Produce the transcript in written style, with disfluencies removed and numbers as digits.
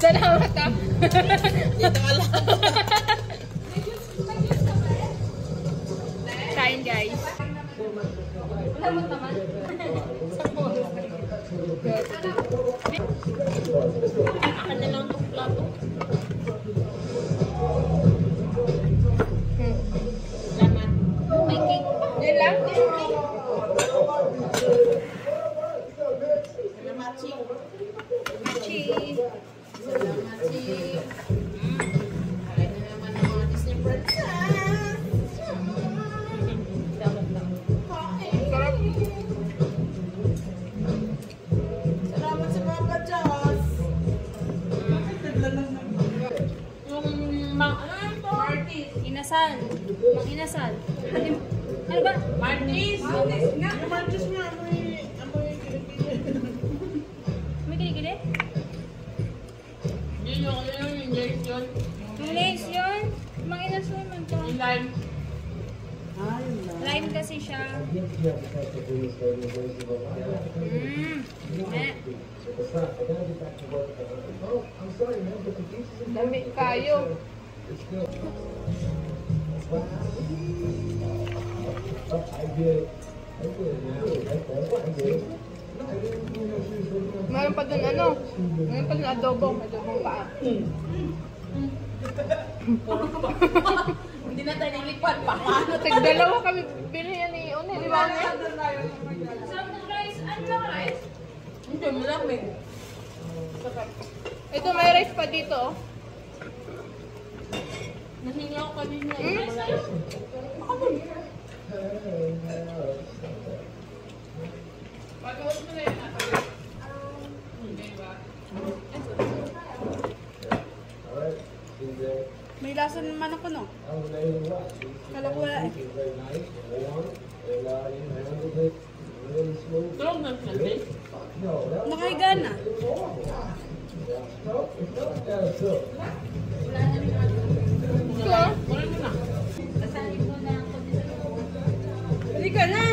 Salamat ah. Dito ka lang. Kain guys. Salamat naman. Akin na lang itong plato. Salamat. May cake. Yan lang? Salamat, Chi. Cheese. Salamat, Chi. Akin na naman ang mga Disney princess. Salamat lang. Sarap. Salamat sa mga kadyas. Yung Inasal. Mang inasal. Ano ba? Martis. Martis nga. Yung Martis nga. May kiligili? Yun yung lace yun. Yung lace yun? Mang inasal man to. Yung lime. Lime kasi siya. Dami kayo. Meron pa dun ano? Meron pa dun adobong paa. Hindi na tayo nilipad pa. Tigdalawa kami bilihan ni One, di ba? Sarap ng rice. Ano lang rice? Hindi, malamig. Ito may rice pa dito. Oh. Nahingi ako kanina. Pag-uwas mo na yun. May lasa naman ako, no? Kala ko wala eh. Tulog na natin. Nakahiga na. Ito? Wala mo na. Hindi ka na.